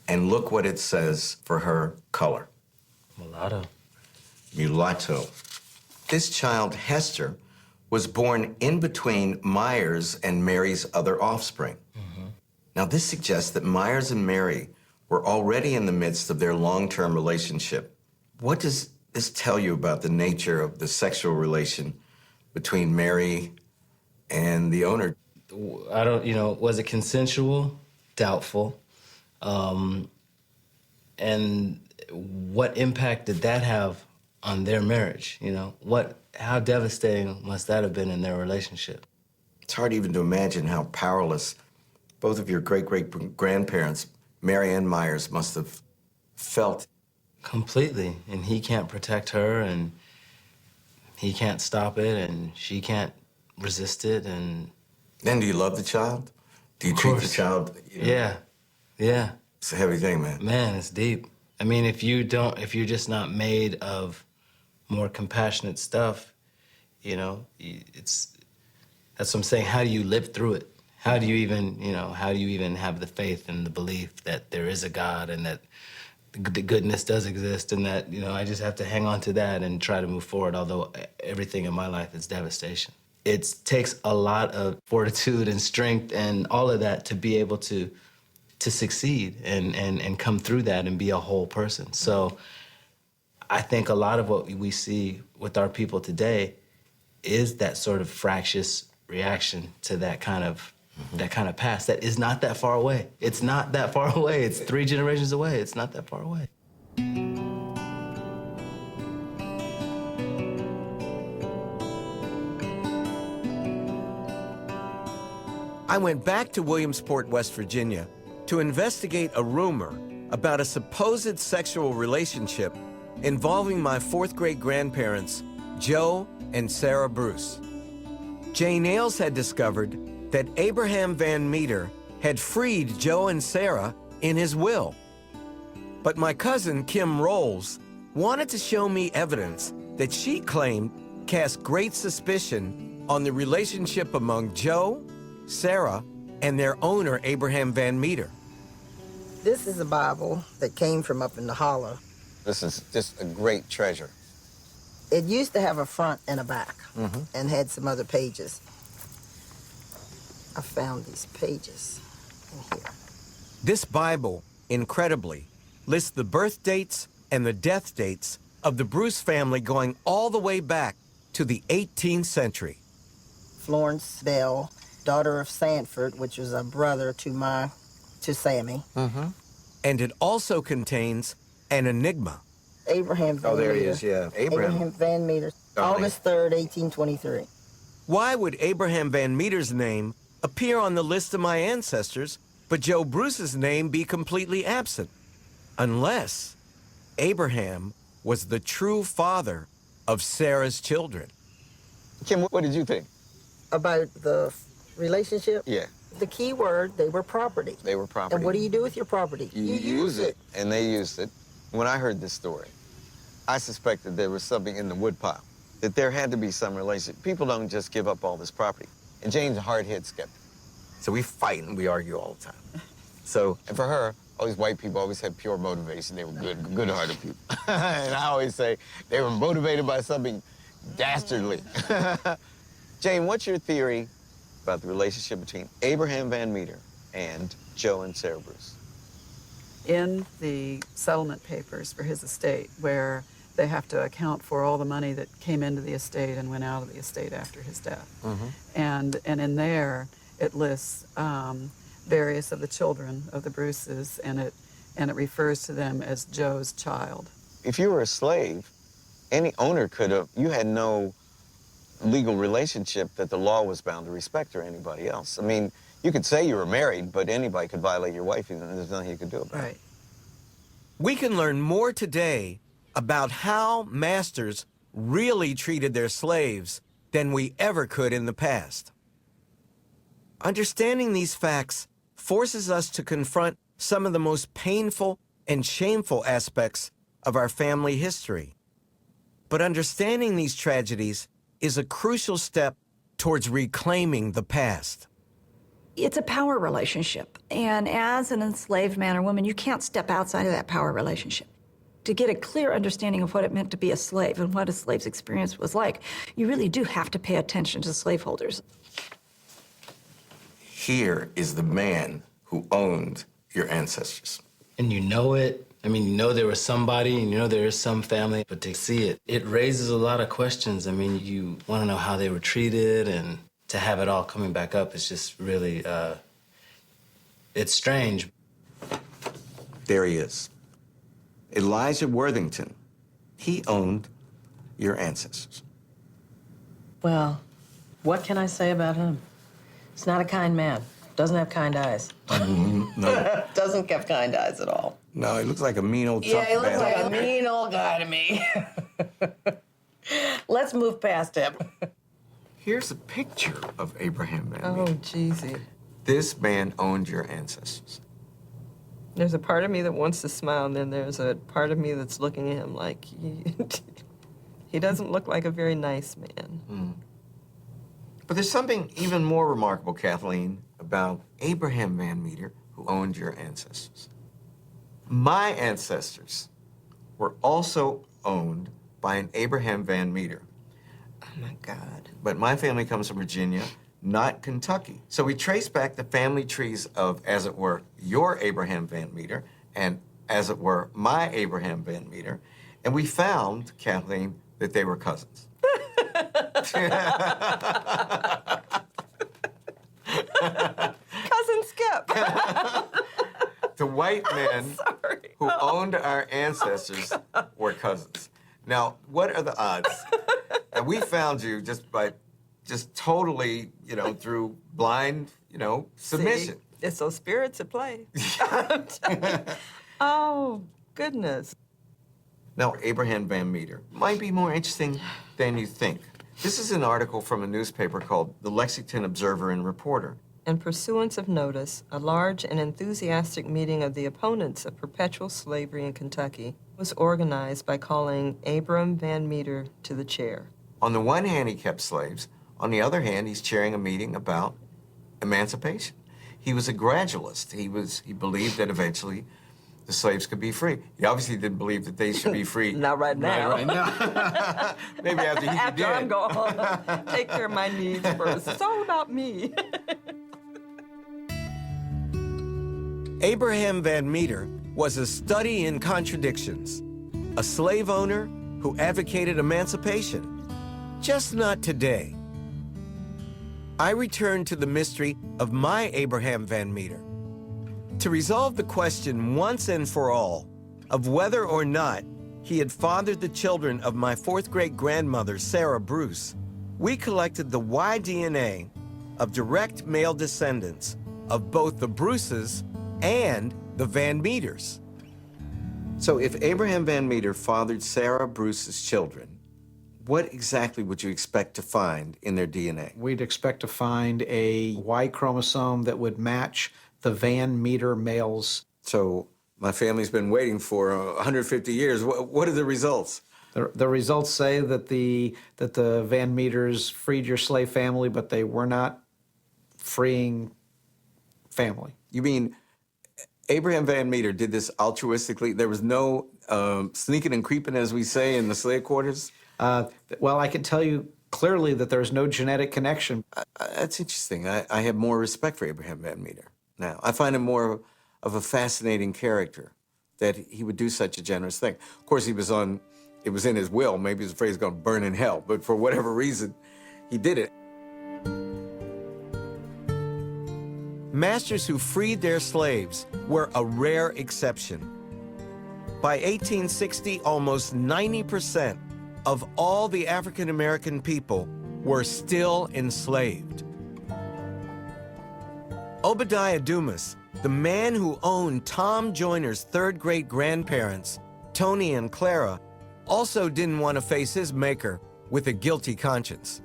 And look what it says for her color. Mulatto. Mulatto. This child, Hester, was born in between Myers and Mary's other offspring. Now, this suggests that Myers and Mary were already in the midst of their long-term relationship. What does this tell you about the nature of the sexual relation between Mary and the owner? I don't, was it consensual? Doubtful. And what impact did that have on their marriage? How devastating must that have been in their relationship? It's hard even to imagine how powerless both of your great-great-grandparents, Mary and Myers, must have felt. Completely. And he can't protect her, and he can't stop it, and she can't resist it, and... Then do you love the child? Do you Of treat course. the child? Yeah. It's a heavy thing, man. Man, it's deep. I mean, if you're just not made of more compassionate stuff, that's what I'm saying. How do you live through it? How do you even have the faith and the belief that there is a God and that the goodness does exist, and that, I just have to hang on to that and try to move forward, although everything in my life is devastation. It takes a lot of fortitude and strength and all of that to be able to succeed and come through that and be a whole person. So I think a lot of what we see with our people today is that sort of fractious reaction to that kind of past that is not that far away. It's not that far away. It's 3 generations away. It's not that far away. I went back to Williamsport, West Virginia, to investigate a rumor about a supposed sexual relationship involving my 4th great-grandparents, Joe and Sarah Bruce. Jane Ailes had discovered that Abraham Van Meter had freed Joe and Sarah in his will. But my cousin, Kim Rolls, wanted to show me evidence that she claimed cast great suspicion on the relationship among Joe, Sarah, and their owner, Abraham Van Meter. This is a Bible that came from up in the holler. This is just a great treasure. It used to have a front and a back, and had some other pages. I found these pages in here. This Bible, incredibly, lists the birth dates and the death dates of the Bruce family going all the way back to the 18th century. Florence Bell, daughter of Sanford, which was a brother to Sammy. And it also contains an enigma. Abraham Van Oh, there he Meter. is, yeah. Abraham Van Meter, August 3rd, 1823. Why would Abraham Van Meter's name appear on the list of my ancestors, but Joe Bruce's name be completely absent? Unless Abraham was the true father of Sarah's children. Kim, what did you think? About the relationship? Yeah, The key word, they were property. they were property. And what do you do with your property? You use it, and they used it. When I heard this story, I suspected there was something in the woodpile, that there had to be some relation. People don't just give up all this property. And Jane's a hard-headed skeptic. So we fight and we argue all the time. So, And for her, all these white people always had pure motivation. They were good-hearted people. And I always say they were motivated by something dastardly. Jane, what's your theory about the relationship between Abraham Van Meter and Joe and Sarah Bruce? In the settlement papers for his estate, where they have to account for all the money that came into the estate and went out of the estate after his death. And in there, it lists various of the children of the Bruces, and it refers to them as Joe's child. If you were a slave, any owner could have, you had no legal relationship that the law was bound to respect or anybody else. I mean, you could say you were married, but anybody could violate your wife, and there's nothing you could do about it. Right. We can learn more today about how masters really treated their slaves than we ever could in the past. Understanding these facts forces us to confront some of the most painful and shameful aspects of our family history. But understanding these tragedies is a crucial step towards reclaiming the past. It's a power relationship. And as an enslaved man or woman, you can't step outside of that power relationship. To get a clear understanding of what it meant to be a slave and what a slave's experience was like, you really do have to pay attention to slaveholders. Here is the man who owned your ancestors. And you know it. I mean, you know there was somebody, and you know there is some family, but to see it, it raises a lot of questions. I mean, you want to know how they were treated, and to have it all coming back up is just really, it's strange. There he is. Elijah Worthington. He owned your ancestors. Well, what can I say about him? He's not a kind man. Doesn't have kind eyes. No, Doesn't have kind eyes at all. no, he looks like a mean old Yeah, he tough looks man. like a mean old guy to me. Let's move past him. Here's a picture of Abraham Van Oh, Meter. jeezy. This man owned your ancestors. There's a part of me that wants to smile, and then there's a part of me that's looking at him like he doesn't look like a very nice man. But there's something even more remarkable, Kathleen, about Abraham Van Meter, who owned your ancestors. My ancestors were also owned by an Abraham Van Meter. Oh my God. But my family comes from Virginia, not Kentucky. So we trace back the family trees of, as it were, your Abraham Van Meter, and as it were, my Abraham Van Meter, and we found, Kathleen, that they were cousins. Cousin Skip. The white men who owned our ancestors were cousins. Now, what are the odds? And we found you just totally, through blind, submission. See, it's those spirits at play. Oh, goodness. Now, Abraham Van Meter might be more interesting than you think. This is an article from a newspaper called the Lexington Observer and Reporter. In pursuance of notice, a large and enthusiastic meeting of the opponents of perpetual slavery in Kentucky was organized by calling Abram Van Meter to the chair. On the one hand, he kept slaves. On the other hand, he's chairing a meeting about emancipation. He was a gradualist. He believed that eventually the slaves could be free. He obviously didn't believe that they should be free. Not right now. Right now. Maybe after he's After dead. I'm gone, take care of my needs first. It's all about me. Abraham Van Meter was a study in contradictions, a slave owner who advocated emancipation, just not today. I return to the mystery of my Abraham Van Meter. To resolve the question once and for all of whether or not he had fathered the children of my fourth great-grandmother, Sarah Bruce, we collected the Y-DNA of direct male descendants of both the Bruces and the Van Meters. So if Abraham Van Meter fathered Sarah Bruce's children, what exactly would you expect to find in their DNA? We'd expect to find a Y chromosome that would match the Van Meter males. So my family's been waiting for 150 years. What are the results? The results say that the Van Meters freed your slave family, but they were not freeing family. You mean Abraham Van Meter did this altruistically? There was no sneaking and creeping, as we say, in the slave quarters? Well, I can tell you clearly that there's no genetic connection. That's interesting. I have more respect for Abraham Van Meter now. I find him more of a fascinating character, that he would do such a generous thing. Of course, it was in his will. Maybe he was afraid he was going to burn in hell, but for whatever reason, he did it. Masters who freed their slaves were a rare exception. By 1860, almost 90% of all the African American people were still enslaved. Obadiah Dumas, the man who owned Tom Joyner's third great-grandparents, Tony and Clara, also didn't want to face his maker with a guilty conscience.